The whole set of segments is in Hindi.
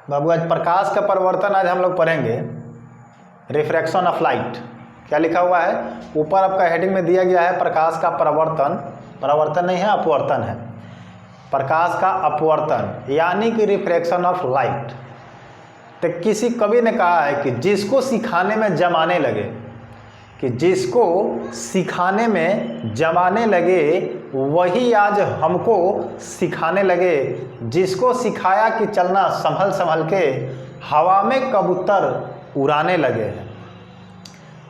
बाबू आज प्रकाश का परिवर्तन आज हम लोग पढ़ेंगे। रिफ्रैक्शन ऑफ लाइट क्या लिखा हुआ है ऊपर आपका हेडिंग में दिया गया है प्रकाश का परावर्तन, परावर्तन नहीं है अपवर्तन है, प्रकाश का अपवर्तन यानी कि रिफ्रैक्शन ऑफ लाइट। तो किसी कवि ने कहा है कि जिसको सिखाने में जमाने लगे, कि जिसको सिखाने में जमाने लगे वही आज हमको सिखाने लगे, जिसको सिखाया कि चलना संभल संभल के हवा में कबूतर उड़ाने लगे हैं।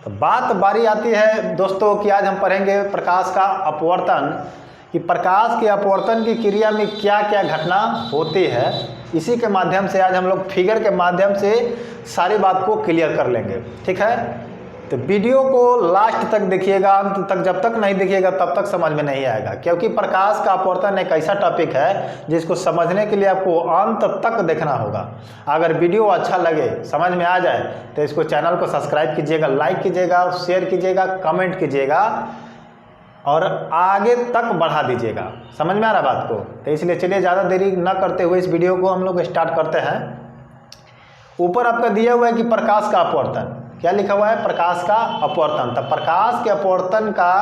तो बात बारी आती है दोस्तों कि आज हम पढ़ेंगे प्रकाश का अपवर्तन, कि प्रकाश के अपवर्तन की क्रिया में क्या क्या घटना होती है। इसी के माध्यम से आज हम लोग फिगर के माध्यम से सारी बात को क्लियर कर लेंगे, ठीक है। तो वीडियो को लास्ट तक देखिएगा, अंत तक जब तक नहीं देखिएगा तब तक समझ में नहीं आएगा, क्योंकि प्रकाश का अपवर्तन एक ऐसा टॉपिक है जिसको समझने के लिए आपको अंत तक देखना होगा। अगर वीडियो अच्छा लगे, समझ में आ जाए तो इसको चैनल को सब्सक्राइब कीजिएगा, लाइक कीजिएगा, शेयर कीजिएगा, कमेंट कीजिएगा और आगे तक बढ़ा दीजिएगा। समझ में आ रहा बात को? तो इसलिए चलिए ज़्यादा देरी न करते हुए इस वीडियो को हम लोग स्टार्ट करते हैं। ऊपर आपका दिया हुआ है कि प्रकाश का अपवर्तन, क्या लिखा हुआ है प्रकाश का अपवर्तन। तब प्रकाश के अपवर्तन का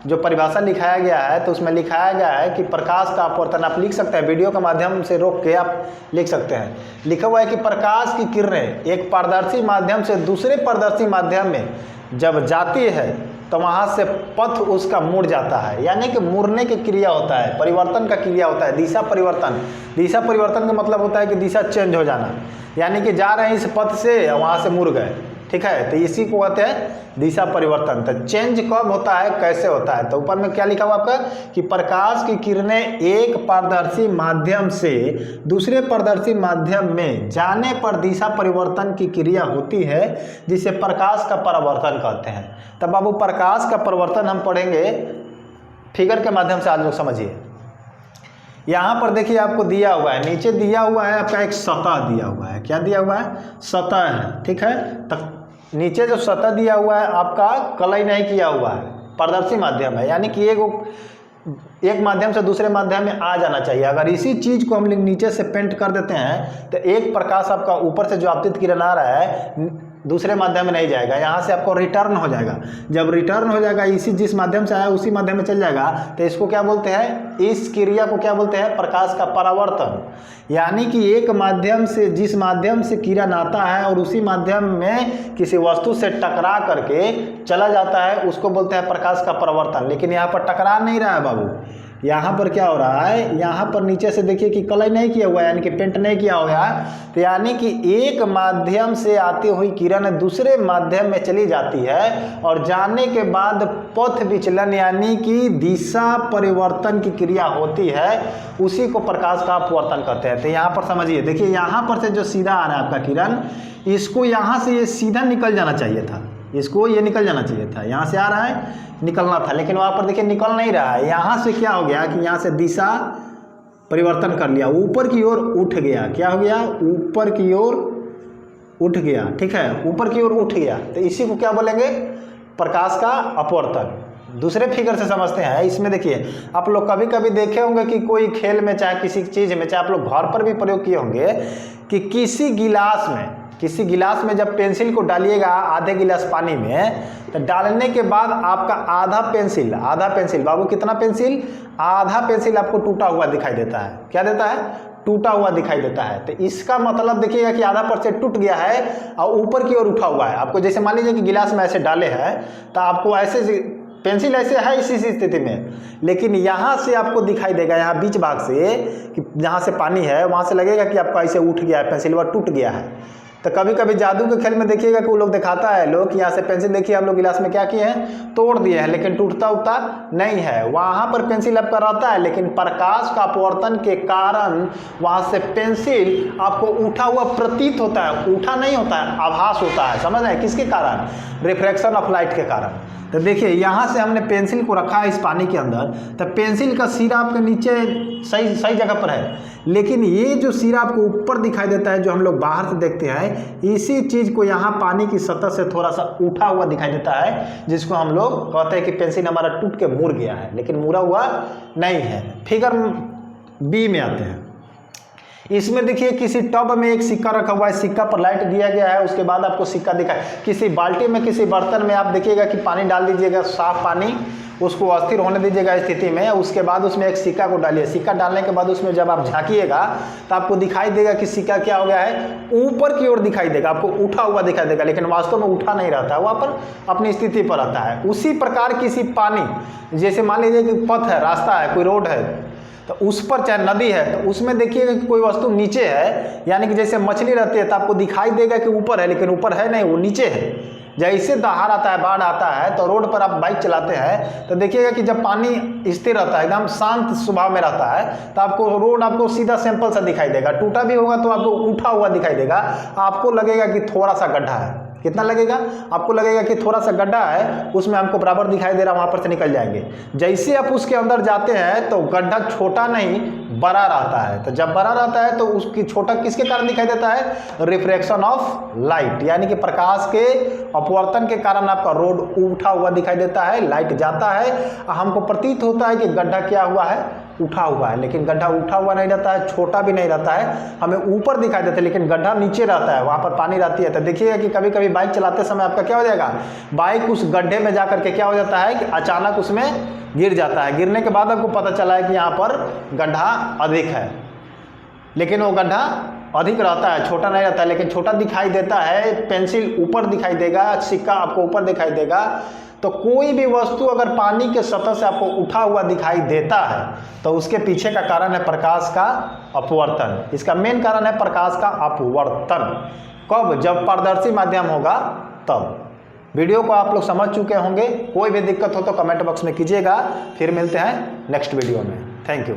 जो परिभाषा लिखाया गया है तो उसमें लिखाया गया है कि प्रकाश का अपवर्तन, आप लिख सकते हैं वीडियो के माध्यम से रोक के आप लिख सकते हैं। लिखा हुआ है कि प्रकाश की किरणें एक पारदर्शी माध्यम से दूसरे पारदर्शी माध्यम में जब जाती है तो वहाँ से पथ उसका मुड़ जाता है, यानी कि मुड़ने की क्रिया होता है, परिवर्तन का क्रिया होता है, दिशा परिवर्तन। दिशा परिवर्तन का मतलब होता है कि दिशा चेंज हो जाना, यानी कि जा रहे हैं इस पथ से वहाँ से मुड़ गए, ठीक है। तो इसी को कहते हैं दिशा परिवर्तन। तो चेंज कब होता है, कैसे होता है? तो ऊपर में क्या लिखा हुआ आपका कि प्रकाश की किरणें एक पारदर्शी माध्यम से दूसरे पारदर्शी माध्यम में जाने पर दिशा परिवर्तन की क्रिया होती है, जिसे प्रकाश का परावर्तन कहते हैं। तब बाबू प्रकाश का परिवर्तन हम पढ़ेंगे फिगर के माध्यम से। आज लोग समझिए, यहाँ पर देखिए आपको दिया हुआ है, नीचे दिया हुआ है आपका एक सतह दिया हुआ है। क्या दिया हुआ है? सतह है, ठीक है। तो नीचे जो सतह दिया हुआ है आपका कलई नहीं किया हुआ है, पारदर्शी माध्यम है, यानी कि एक माध्यम से दूसरे माध्यम में आ जाना चाहिए। अगर इसी चीज़ को हम लोग नीचे से पेंट कर देते हैं तो एक प्रकाश आपका ऊपर से जो आपतित किरण आ रहा है दूसरे माध्यम में नहीं जाएगा, यहाँ से आपको रिटर्न हो जाएगा। जब रिटर्न हो जाएगा, इसी जिस माध्यम से आया उसी माध्यम में चल जाएगा, तो इसको क्या बोलते हैं? इस क्रिया को क्या बोलते हैं? प्रकाश का परावर्तन। यानी कि एक माध्यम से जिस माध्यम से किरण आता है और उसी माध्यम में किसी वस्तु से टकरा करके चला जाता है, उसको बोलते हैं प्रकाश का परावर्तन। लेकिन यहाँ पर टकरा नहीं रहा है बाबू, यहाँ पर क्या हो रहा है, यहाँ पर नीचे से देखिए कि कलई नहीं किया हुआ है, यानी कि पेंट नहीं किया हुआ है। तो यानी कि एक माध्यम से आती हुई किरण दूसरे माध्यम में चली जाती है और जाने के बाद पथ विचलन यानी कि दिशा परिवर्तन की क्रिया होती है, उसी को प्रकाश का अपवर्तन कहते हैं। तो यहाँ पर समझिए, देखिए यहाँ पर से जो सीधा आ रहा है आपका किरण, इसको यहाँ से ये सीधा निकल जाना चाहिए था, इसको ये निकल जाना चाहिए था, यहाँ से आ रहा है निकलना था, लेकिन वहाँ पर देखिए निकल नहीं रहा है। यहाँ से क्या हो गया कि यहाँ से दिशा परिवर्तन कर लिया, ऊपर की ओर उठ गया। क्या हो गया? ऊपर की ओर उठ गया, ठीक है, ऊपर की ओर उठ गया। तो इसी को क्या बोलेंगे? प्रकाश का अपवर्तन। दूसरे फिगर से समझते हैं। इसमें देखिए आप लोग कभी कभी देखे होंगे कि कोई खेल में चाहे किसी चीज़ में, चाहे आप लोग घर पर भी प्रयोग किए होंगे कि किसी गिलास में जब पेंसिल को डालिएगा आधे गिलास पानी में, तो डालने के बाद आपका आधा पेंसिल बाबू, कितना पेंसिल? आधा पेंसिल आपको टूटा हुआ दिखाई देता है। क्या देता है? टूटा हुआ दिखाई देता है। तो इसका मतलब देखिएगा कि आधा % टूट गया है और ऊपर की ओर उठा हुआ है। आपको जैसे मान लीजिए कि गिलास में ऐसे डाले हैं तो आपको ऐसे पेंसिल ऐसे है इसी स्थिति में, लेकिन यहाँ से आपको दिखाई देगा, यहाँ बीच भाग से कि जहाँ से पानी है वहाँ से लगेगा कि आपका ऐसे उठ गया है, पेंसिल वह टूट गया है। तो कभी कभी जादू के खेल में देखिएगा कि वो लोग दिखाता है लोग यहाँ से पेंसिल, देखिए हम लोग गिलास में क्या किए हैं, तोड़ दिए हैं, लेकिन टूटता उठता नहीं है। वहाँ पर पेंसिल आपका रहता है, लेकिन प्रकाश का अपवर्तन के कारण वहाँ से पेंसिल आपको उठा हुआ प्रतीत होता है, उठा नहीं होता है, आभास होता है। समझ रहे हैं? किसके कारण? रिफ्रैक्शन ऑफ लाइट के कारण। तो देखिए यहाँ से हमने पेंसिल को रखा है इस पानी के अंदर, तो पेंसिल का सिरा आपके नीचे सही जगह पर है, लेकिन ये जो सिरा आपको ऊपर दिखाई देता है जो हम लोग बाहर से देखते हैं, इसी चीज़ को यहाँ पानी की सतह से थोड़ा सा उठा हुआ दिखाई देता है, जिसको हम लोग कहते हैं कि पेंसिल हमारा टूट के मुड़ गया है, लेकिन मुड़ा हुआ नहीं है। फिगर बी में आते हैं। इसमें देखिए किसी टब में एक सिक्का रखा हुआ है, सिक्का पर लाइट दिया गया है, उसके बाद आपको सिक्का दिखा है। किसी बाल्टी में किसी बर्तन में आप देखिएगा कि पानी डाल दीजिएगा, साफ पानी, उसको अस्थिर होने दीजिएगा स्थिति में, उसके बाद उसमें एक सिक्का को डालिए। सिक्का डालने के बाद उसमें जब आप झांकिएगा तो आपको दिखाई देगा कि सिक्का क्या हो गया है, ऊपर की ओर दिखाई देगा, आपको उठा हुआ दिखाई देगा, लेकिन वास्तव में उठा नहीं रहता है, वहाँ पर अपनी स्थिति पर रहता है। उसी प्रकार किसी पानी, जैसे मान लीजिए कि पथ है, रास्ता है, कोई रोड है, तो उस पर चाहे नदी है तो उसमें देखिएगा कि कोई वस्तु नीचे है, यानी कि जैसे मछली रहती है तो आपको दिखाई देगा कि ऊपर है, लेकिन ऊपर है नहीं, वो नीचे है। जैसे दहाड़ आता है, बाढ़ आता है, तो रोड पर आप बाइक चलाते हैं तो देखिएगा कि जब पानी स्थिर रहता है, एकदम शांत स्वभाव में रहता है, तो आपको रोड आपको सीधा सिंपल सा दिखाई देगा। टूटा भी होगा तो आपको उठा हुआ दिखाई देगा, आपको लगेगा कि थोड़ा सा गड्ढा है। कितना लगेगा? आपको लगेगा कि थोड़ा सा गड्ढा है, उसमें हमको बराबर दिखाई दे रहा, वहाँ पर से निकल जाएंगे। जैसे आप उसके अंदर जाते हैं तो गड्ढा छोटा नहीं बड़ा रहता है, तो जब बड़ा रहता है तो उसकी छोटा किसके कारण दिखाई देता है? रिफ्रैक्शन ऑफ लाइट, यानी कि प्रकाश के अपवर्तन के कारण आपका रोड उठा हुआ दिखाई देता है, लाइट जाता है, हमको प्रतीत होता है कि गड्ढा क्या हुआ है, उठा हुआ है। लेकिन गड्ढा उठा हुआ नहीं रहता है, छोटा भी नहीं रहता है, हमें ऊपर दिखाई देता है, लेकिन गड्ढा नीचे रहता है, वहाँ पर पानी रहती है। तो देखिएगा कि कभी कभी बाइक चलाते समय आपका क्या हो जाएगा, बाइक उस गड्ढे में जाकर के क्या हो जाता है कि अचानक उसमें गिर जाता है। गिरने के बाद आपको पता चला है कि यहाँ पर गड्ढा अधिक है, लेकिन वो गड्ढा अधिक रहता है, छोटा नहीं रहता है, लेकिन छोटा दिखाई देता है। पेंसिल ऊपर दिखाई देगा, सिक्का आपको ऊपर दिखाई देगा। तो कोई भी वस्तु अगर पानी के सतह से आपको उठा हुआ दिखाई देता है तो उसके पीछे का कारण है प्रकाश का अपवर्तन। इसका मेन कारण है प्रकाश का अपवर्तन। कब? जब पारदर्शी माध्यम होगा तब। वीडियो को आप लोग समझ चुके होंगे। कोई भी दिक्कत हो तो कमेंट बॉक्स में कीजिएगा। फिर मिलते हैं नेक्स्ट वीडियो में। Thank you.